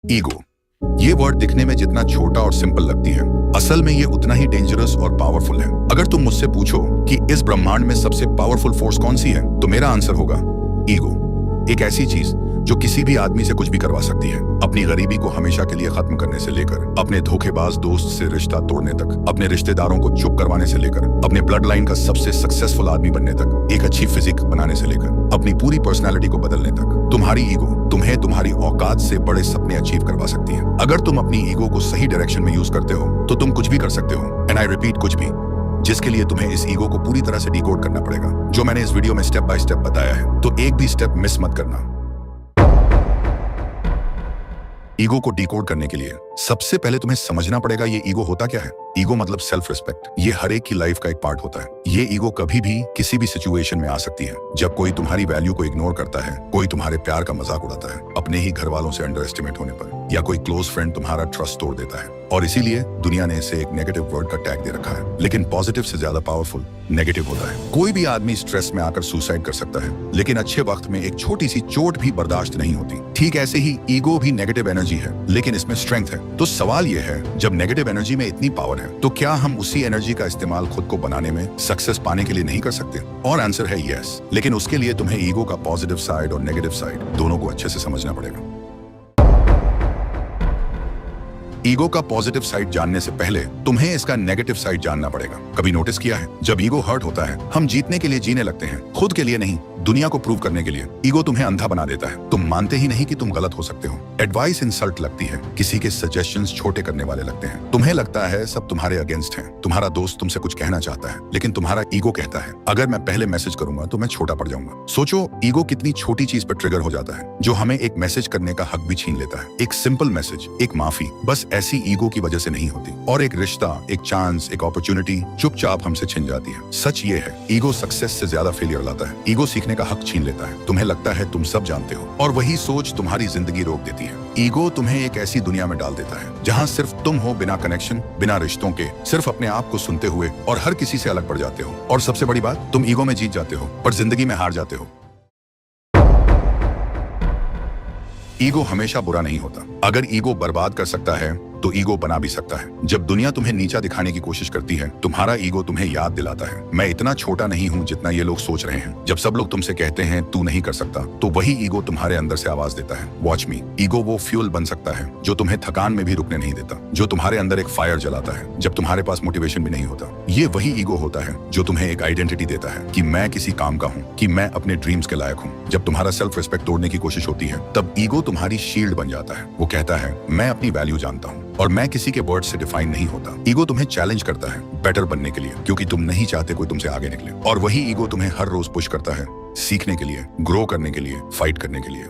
Ego, ये word दिखने में जितना छोटा और सिंपल लगती है, असल में ये उतना ही डेंजरस और पावरफुल है। अगर तुम मुझसे पूछो कि इस ब्रह्मांड में सबसे पावरफुल फोर्स कौन सी है, तो मेरा आंसर होगा ईगो। एक ऐसी चीज जो किसी भी आदमी से कुछ भी करवा सकती है, अपनी गरीबी को हमेशा के लिए खत्म करने से लेकर अपने धोखेबाज दोस्त से रिश्ता तोड़ने तक, अपने रिश्तेदारों को चुप करवाने से लेकर अपने ब्लड लाइन का सबसे सक्सेसफुल आदमी बनने तक, एक अच्छी फिजिक बनाने से लेकर अपनी पूरी पर्सनालिटी को बदलने तक, तुम्हारी ईगो तुम्हें तुम्हारी औकात से बड़े सपने अचीव करवा सकती है। अगर तुम अपनी ईगो को सही डायरेक्शन में यूज करते हो तो तुम कुछ भी कर सकते हो। एंड आई रिपीट, कुछ भी, जिसके लिए तुम्हें इस ईगो को पूरी तरह से डिकोड करना पड़ेगा, जो मैंने इस वीडियो में स्टेप बाय स्टेप बताया है। तो एक भी स्टेप मिस मत करना। ईगो को डिकोड करने के लिए सबसे पहले तुम्हें समझना पड़ेगा ये ईगो होता क्या है। ईगो मतलब सेल्फ रिस्पेक्ट। ये हर एक की लाइफ का एक पार्ट होता है। ये ईगो कभी भी किसी भी सिचुएशन में आ सकती है। जब कोई तुम्हारी वैल्यू को इग्नोर करता है, कोई तुम्हारे प्यार का मजाक उड़ाता है, अपने ही घर वालों से अंडर एस्टिमेट होने पर, या कोई क्लोज फ्रेंड तुम्हारा ट्रस्ट तोड़ देता है। और इसीलिए दुनिया ने इसे एक नेगेटिव वर्ड का टैग दे रखा है। लेकिन पॉजिटिव से ज्यादा पावरफुल नेगेटिव होता है। कोई भी आदमी स्ट्रेस में आकर सुसाइड कर सकता है, लेकिन अच्छे वक्त में एक छोटी सी चोट भी बर्दाश्त नहीं होती। ठीक ऐसे ही ईगो भी नेगेटिव एनर्जी है, लेकिन इसमें स्ट्रेंथ है। तो सवाल यह है, जब नेगेटिव एनर्जी में इतनी पावर है, तो क्या हम उसी एनर्जी का इस्तेमाल खुद को बनाने में, सक्सेस पाने के लिए नहीं कर सकते? और आंसर है यस। लेकिन उसके लिए तुम्हें ईगो का पॉजिटिव साइड और नेगेटिव साइड दोनों को अच्छे से समझना पड़ेगा। ईगो का पॉजिटिव साइड जानने से पहले तुम्हें इसका नेगेटिव साइड जानना पड़ेगा। कभी नोटिस किया है, जब ईगो हर्ट होता है, हम जीतने के लिए जीने लगते हैं, खुद के लिए नहीं, दुनिया को प्रूव करने के लिए। ईगो तुम्हें अंधा बना देता है। तुम मानते ही नहीं कि तुम गलत हो सकते हो। एडवाइस इंसल्ट लगती है, किसी के सजेशंस छोटे करने वाले लगते हैं। तुम्हें लगता है सब तुम्हारे अगेंस्ट हैं। तुम्हारा दोस्त तुमसे कुछ कहना चाहता है, लेकिन तुम्हारा ईगो कहता है अगर मैं पहले मैसेज करूंगा तो मैं छोटा पड़ जाऊंगा। सोचो, ईगो कितनी छोटी चीज पर ट्रिगर हो जाता है, जो हमें एक मैसेज करने का हक भी छीन लेता है। एक सिंपल मैसेज, एक माफी, बस ऐसी ईगो की वजह से नहीं होती। और एक रिश्ता, एक चांस, एक अपॉर्चुनिटी चुपचाप हमसे छिन जाती है। सच ये है, ईगो सक्सेस से ज्यादा फेलियर लाता है। ईगो सीखने का हक छीन लेता है। तुम्हें लगता है तुम सब जानते हो, और वही सोच तुम्हारी जिंदगी रोक देती है। ईगो तुम्हें एक ऐसी दुनिया में डाल देता है जहां सिर्फ तुम हो, बिना कनेक्शन, बिना रिश्तों के, सिर्फ अपने आप को सुनते हुए, और हर किसी से अलग पड़ जाते हो। और सबसे बड़ी बात, तुम ईगो में जीत जाते हो पर जिंदगी में हार जाते हो। ईगो हमेशा बुरा नहीं होता। अगर ईगो बर्बाद कर सकता है तो ईगो बना भी सकता है। जब दुनिया तुम्हें नीचा दिखाने की कोशिश करती है, तुम्हारा ईगो तुम्हें याद दिलाता है, मैं इतना छोटा नहीं हूं जितना ये लोग सोच रहे हैं। जब सब लोग तुमसे कहते हैं तू नहीं कर सकता, तो वही ईगो तुम्हारे अंदर से आवाज देता है, वॉच मी। ईगो वो फ्यूल बन सकता है जो तुम्हें थकान में भी रुकने नहीं देता, जो तुम्हारे अंदर एक फायर जलाता है जब तुम्हारे पास मोटिवेशन भी नहीं होता। ये वही ईगो होता है जो तुम्हें एक आइडेंटिटी देता है कि मैं किसी काम का हूँ, कि मैं अपने ड्रीम्स के लायक हूँ। जब तुम्हारा सेल्फ रिस्पेक्ट तोड़ने की कोशिश होती है, तब ईगो तुम्हारी शील्ड बन जाता है। वो कहता है मैं अपनी वैल्यू जानता हूँ और मैं किसी के वर्ड से डिफाइन नहीं होता। ईगो तुम्हें चैलेंज करता है बेटर बनने के लिए, क्योंकि तुम नहीं चाहते कोई तुमसे आगे निकले। और वही ईगो तुम्हें हर रोज पुश करता है, सीखने के लिए, ग्रो करने के लिए, फाइट करने के लिए।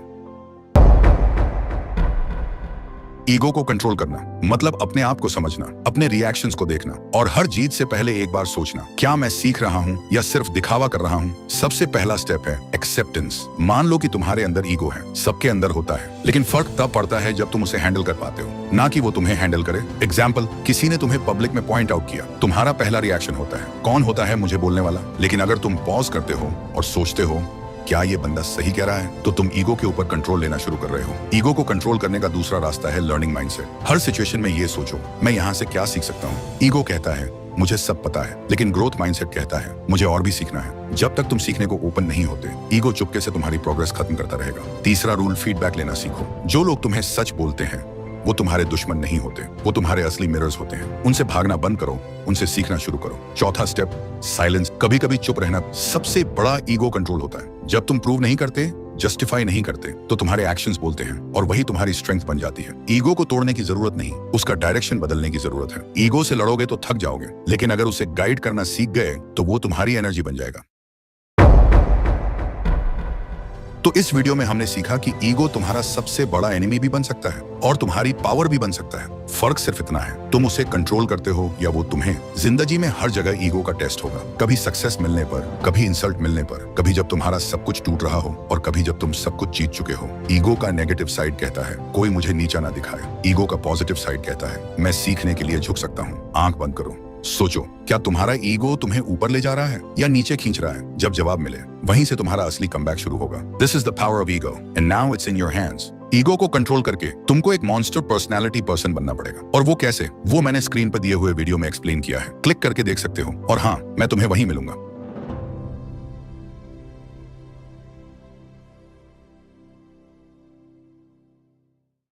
ईगो को कंट्रोल करना मतलब अपने आप को समझना, अपने रिएक्शंस को देखना, और हर जीत से पहले एक बार सोचना, क्या मैं सीख रहा हूँ या सिर्फ दिखावा कर रहा हूँ। सबसे पहला स्टेप है एक्सेप्टेंस। मान लो कि तुम्हारे अंदर ईगो है, सबके अंदर होता है, लेकिन फर्क तब पड़ता है जब तुम उसे हैंडल कर पाते हो, ना कि वो तुम्हें हैंडल करे। एग्जाम्पल, किसी ने तुम्हें पब्लिक में पॉइंट आउट किया, तुम्हारा पहला रिएक्शन होता है, कौन होता है मुझे बोलने वाला। लेकिन अगर तुम पॉज करते हो और सोचते हो क्या ये बंदा सही कह रहा है, तो तुम ईगो के ऊपर कंट्रोल लेना शुरू कर रहे हो। ईगो को कंट्रोल करने का दूसरा रास्ता है लर्निंग माइंडसेट। हर सिचुएशन में ये सोचो, मैं यहाँ से क्या सीख सकता हूँ। ईगो कहता है मुझे सब पता है, लेकिन ग्रोथ माइंडसेट कहता है मुझे और भी सीखना है। जब तक तुम सीखने को ओपन नहीं होते, ईगो चुपके से तुम्हारी प्रोग्रेस खत्म करता रहेगा। तीसरा रूल, फीडबैक लेना सीखो। जो लोग तुम्हें सच बोलते हैं वो तुम्हारे दुश्मन नहीं होते, वो तुम्हारे असली मिरर्स होते हैं। उनसे भागना बंद करो, उनसे सीखना शुरू करो। चौथा स्टेप, साइलेंस। कभी कभी चुप रहना सबसे बड़ा ईगो कंट्रोल होता है। जब तुम प्रूव नहीं करते, जस्टिफाई नहीं करते, तो तुम्हारे एक्शंस बोलते हैं, और वही तुम्हारी स्ट्रेंथ बन जाती है। ईगो को तोड़ने की जरूरत नहीं, उसका डायरेक्शन बदलने की जरूरत है। ईगो से लड़ोगे तो थक जाओगे, लेकिन अगर उसे गाइड करना सीख गए तो वो तुम्हारी एनर्जी बन जाएगा। तो इस वीडियो में हमने सीखा कि ईगो तुम्हारा सबसे बड़ा एनिमी भी बन सकता है और तुम्हारी पावर भी बन सकता है। फर्क सिर्फ इतना है, तुम उसे कंट्रोल करते हो या वो तुम्हें। जिंदगी में हर जगह ईगो का टेस्ट होगा, कभी सक्सेस मिलने पर, कभी इंसल्ट मिलने पर, कभी जब तुम्हारा सब कुछ टूट रहा हो और कभी जब तुम सब कुछ जीत चुके हो। ईगो का नेगेटिव साइड कहता है कोई मुझे नीचा ना दिखाए। ईगो का पॉजिटिव साइड कहता है मैं सीखने के लिए झुक सकता हूँ। आंख बंद करो, सोचो, क्या तुम्हारा ईगो तुम्हें ऊपर ले जा रहा है या नीचे खींच रहा है? जब जवाब मिले, वहीं से तुम्हारा असली कमबैक शुरू होगा। This is the power of ego and now it's in your hands. Ego को कंट्रोल करके तुमको एक मॉन्स्टर पर्सनैलिटी पर्सन बनना पड़ेगा। और वो कैसे, वो मैंने स्क्रीन पर दिए हुए वीडियो में एक्सप्लेन किया है, क्लिक करके देख सकते हो। और हाँ, मैं तुम्हें वहीं मिलूंगा।